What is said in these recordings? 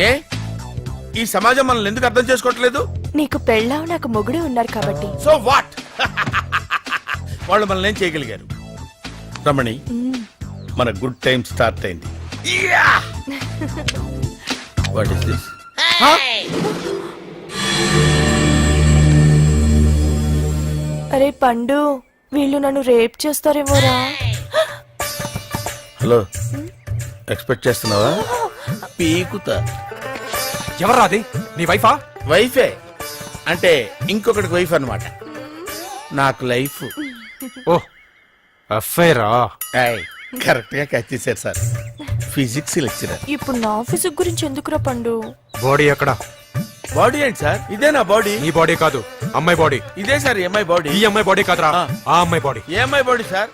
ఏ ఈ సమాజం మనల్ని ఎందుకు అర్థం చేసుకోవట్లేదు? నీకు పెళ్ళాం నాకు మొగుడు ఉన్నారు కాబట్టి. So what? వాళ్ళు మనల్ని ఏం చేయగలిగారు? రమణి, మన గుడ్ టైం స్టార్ట్ అయింది. What is this? అరే పండు, వీళ్ళు నన్ను రేప్ చేస్తారేమోరా. హలో, ఎక్స్పెక్ట్ చేస్తున్నావా? పీకుతా. ఎవరా అది? నీ వైఫా? వైఫే అంటే ఇంకొకటికి వైఫ్ అన్నమాట. నాకు లైఫ్. ఓ అఫైరా? కరెక్ట్ గా క్యాచ్ చేశారు సార్. Physics lecturer. ఇప్పుడు నా ఫిజిక్ గురించి ఎందుకురా పండు? బాడీ ఎక్కడ? బాడీ ఏంటి సార్? ఇదే నా బాడీ. నీ బాడీ కాదు, అమ్మాయి బాడీ. ఇదే సార్ ఎంఐ బాడీ. ఈ అమ్మాయి బాడీ కాదురా, ఆ అమ్మాయి బాడీ. MI body sir.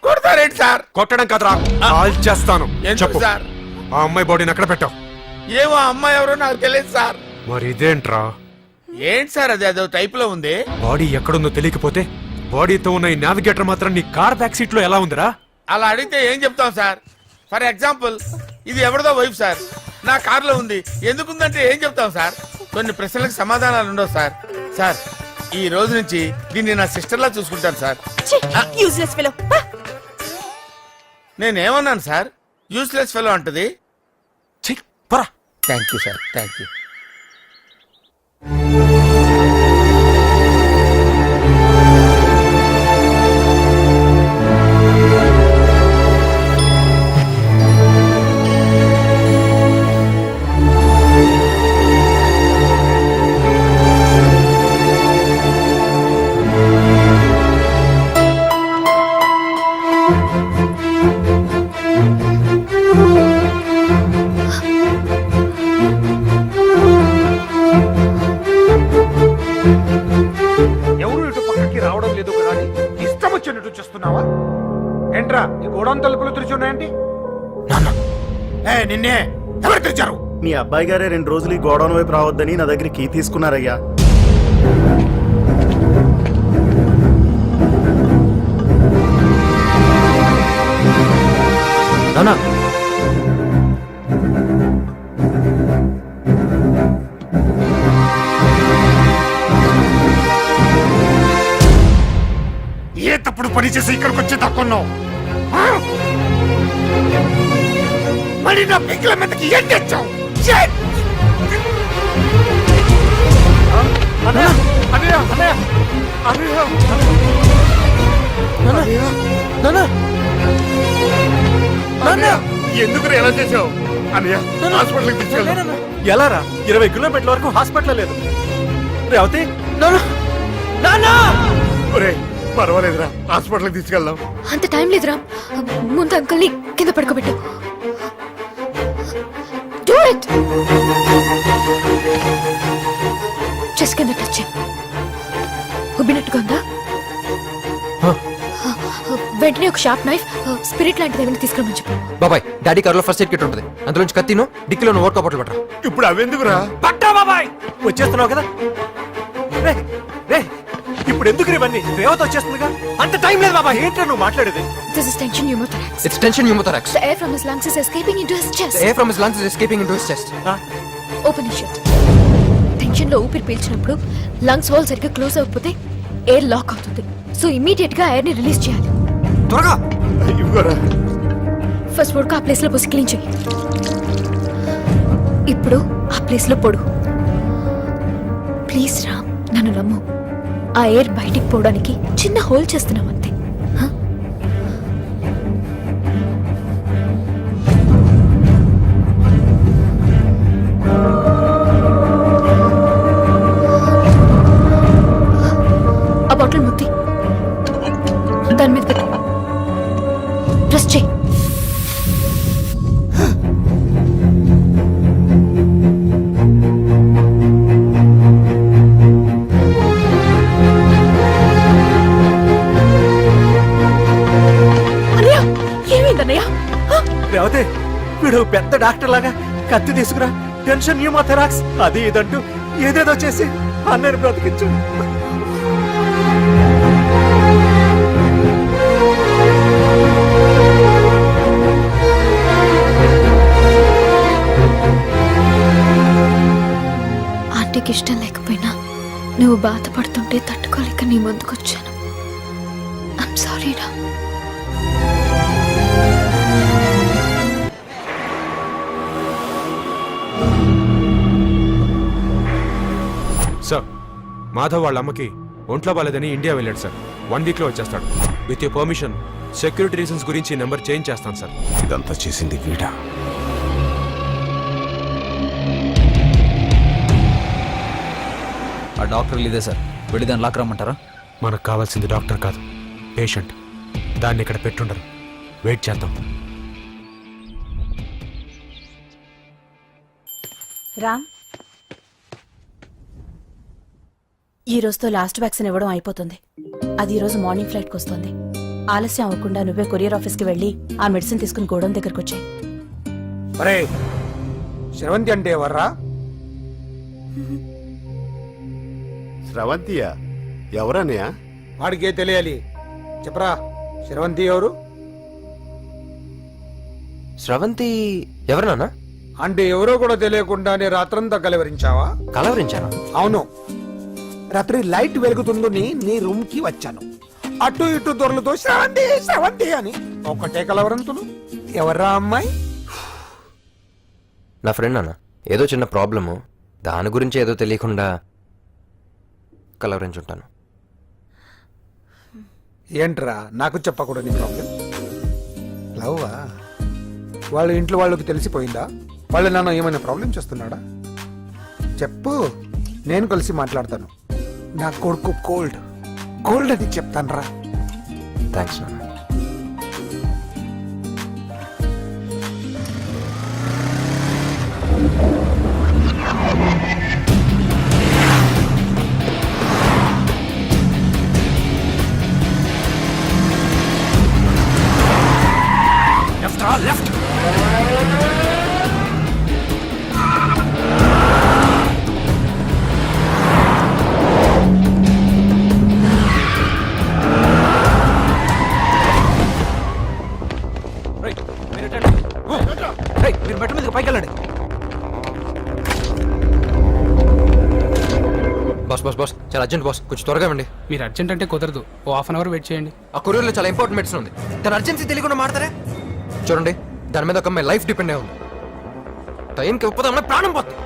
కొడతారేంటి సార్? కొట్టడం కాదురా, కాల్ చేస్తాను. చెప్పు సార్. ఆ అమ్మాయి బాడీని ఎక్కడ పెట్టావు? ఏమో అమ్మాయి ఎవరో నాకు తెలియదు సార్. మరి ఇదేంట్రా? ఏంటి సార్ అది? అదో టైప్ లో ఉంది. బాడీ ఎక్కడుందో తెలియకపోతే బాడీతో ఉన్న ఈ నావిగేటర్ మాత్రం నీ కార్ బ్యాక్ సీట్ లో ఎలా ఉందిరా? అలా అడిగితే ఏం చెప్తాం సార్? ఫర్ ఎగ్జాంపుల్, ఇది ఎవరిదో వైఫ్ సార్, నా కార్ లో ఉంది. ఎందుకుందంటే ఏం చెప్తాం సార్? కొన్ని ప్రశ్నలకు సమాధానాలు ఉండవు సార్. సార్, ఈ రోజు నుంచి దీన్ని నా సిస్టర్ లా చూసుకుంటాను సార్. Useless fellow. నేనేమన్నాను సార్? యూస్లెస్ ఫెలో అంటది. పరా. Thank you sir, thank you. ఎవరు ఇటు పక్కకి రావడం లేదు కదా అని ఇష్టం వచ్చినట్టు చేస్తున్నావా? ఏంట్రా ఈ గోడౌన్ తలుపులు తెరిచున్నాయండి? నిన్నే ఎవరు తెరిచారు? మీ అబ్బాయి గారే 2 రోజులు ఈ గోడౌన్ వైపు రావద్దని నా దగ్గర కీ తీసుకున్నారయ్యా. నానా, ఏ తప్పుడు పని చేసి ఇక్కడికి వచ్చి తక్కున్నావు? మళ్ళీ నా పిక్కల మీదకి ఏం తెచ్చావు? ఎందుకు ఎలా చేసావు? అన్నయ్య, హాస్పిటల్కి తీసుకెళ్ళాను. ఎలా రా? 20 కిలోమీటర్ల వరకు హాస్పిటల్ లేదు. రేవతి, పర్వాలేదురా, హాస్పిటల్కి తీసుకెళ్దాం. అంత టైం లేదురా, ముందు అంకుల్ని కింద పడుకోబెట్టు. Do it. చెస్ట్ కింద టచ్ ఉబ్బినట్టుగా ఉందా? వెంటనే ఒక షార్ప్ నైఫ్, స్పిరిట్ లాంటిది ఏమైనా తీసుకురమని చెప్పు. బాబాయ్, డాడీ కార్లో ఫస్ట్ ఎయిడ్ కిట్ ఉంటుంది, అందులోంచి కత్తిను డిక్కీలో ఓట్ కప్పట్లు పట్టరా. ఇప్పుడు అవెందుకురా? పట్టా బాబాయ్, వచ్చేస్తున్నావు కదా. ఇప్పుడు ఎందుకు ఇవన్నీ? రేవతి వచ్చేస్తుందిగా. అంత టైం లేదు బాబాయ్. ఏంటో నువ్వు మాట్లాడేది? This is tension pneumothorax. It's tension pneumothorax. The air from his lungs is escaping into his chest. The air from his lungs is escaping into his chest. Open his shirt. Tension లో ఊపిరి పీల్చినప్పుడు lungs wall సరిగ్గా close అవ్వకపోతే air lock అవుతుంది. So immediate గా air ని release చేయాలి. త్వరగా. First vodka ఆ ప్లేస్ లో పోసి క్లీన్ చెయ్యి. ఇప్పుడు ఆ ప్లేస్ లో పొడు. ప్లీజ్ రామ్, నన్ను నమ్ము. ఆ ఎయిర్ బయటికి పోవడానికి చిన్న హోల్ చేస్తున్నాం అంతే. ఆ బాటిల్ ముత్తి దాని మీద పెట్టు. ప్రెస్ చేయి. రేవతి, వీడు పెద్ద డాక్టర్ లాగా కత్తి తీసుకురా, టెన్షన్ న్యూమోథెరాక్స్ అది ఇదంటూ ఏదేదో చేసి అన్నయ్యని బ్రతికించు. నాకు ఇష్టం లేకపోయినా నువ్వు బాధపడుతుంటే తట్టుకోలేక నీ ముందుకొచ్చాను. ఐమ్ సారీ రా. సార్ మాధవ్ వాళ్ళ అమ్మకి ఒంట్లో బాలేదని ఇండియా వెళ్ళాడు సార్. 1 వీక్ లో వచ్చేస్తాడు. With you permission security reasons గురించి నెంబర్ చేంజ్ చేస్తాను సార్. ఇదంతా చేసింది వీడా? ఆ డాక్టర్ ఇదే సార్, వెళ్ళి దాన్ని లాక్ రమ్మంటారా? మనకు కావాల్సింది డాక్టర్ కాదు, పేషెంట్. దాన్ని ఇక్కడ పెట్టుండరు. వెయిట్ చేద్దాం. రామ్, ఈ రోజుతో లాస్ట్ వ్యాక్సిన్ ఇవ్వడం అయిపోతుంది. అది ఈ రోజు మార్నింగ్ ఫ్లైట్కి వస్తుంది. ఆలస్యం అవ్వకుండా నువ్వే కొరియర్ ఆఫీస్కి వెళ్ళి ఆ మెడిసిన్ తీసుకుని గోడౌన్ దగ్గరకు వచ్చాయి. అరే శ్రవంతి అంటే ఎవర్రా? స్రవంతియా? ఎవరన్నయ్యా? వాడికే తెలియాలి. చెప్పరా, శ్రవంతి ఎవరు? స్రవంతి ఎవరు నాన్న? అంటే ఎవరో కూడా తెలియకుండానే రాత్రంతా కలవరించావా? కలవరించానా? అవును, రాత్రి లైట్ వెలుగుతుందని నీ రూమ్ కి వచ్చాను. అటు ఇటు దొరలతో శ్రవంతి శ్రవంతి అని ఒకటే కలవరంతులు. ఎవర్రా అమ్మాయి? నా ఫ్రెండ్ నాన్న. ఏదో చిన్న ప్రాబ్లము, దాని గురించి ఏదో తెలియకుండా కలవరించుంటాను. ఏంట్రా నాకు చెప్పకూడదు నీ ప్రాబ్లం? లవ్వా? వాళ్ళ ఇంట్లో వాళ్ళకి తెలిసిపోయిందా? వాళ్ళ నాన్న ఏమైనా ప్రాబ్లం చేస్తున్నాడా? చెప్పు, నేను కలిసి మాట్లాడతాను. నా కొడుకు కోల్డ్ కోల్డ్ అని చెప్తాను రా. థ్యాంక్స్ నాన్న. మీరు బెట్ట మీద పైకి వెళ్ళండి. బాస్ బాస్ బాస్, చాలా అర్జెంట్ బాస్, కొంచెం త్వరగా ఇవ్వండి. మీరు అర్జెంట్ అంటే కుదరదు. ఓ హాఫ్ అన్ అవర్ వెయిట్ చేయండి. ఆ కొరియర్లో చాలా ఇంపార్టెంట్ మెడిసిన్ ఉంది. తన అర్జెన్సీ తెలియకుండా మాడతారే? చూడండి, దాని మీద ఒక అమ్మాయి లైఫ్ డిపెండ్ అయి ఉంది. టైంకి ఒప్పదా అమ్మాయి ప్రాణం పోతుంది.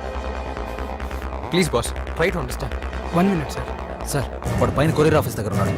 Please boss, try to understand. 1 minute sir. Sir, వాడు పైన కొరియర్ ఆఫీస్ దగ్గర ఉన్నాడు.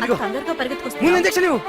అంత తొందరగా పరిగెత్తుకొస్తా ముందు ఇంజక్షన్ ఇవ్వు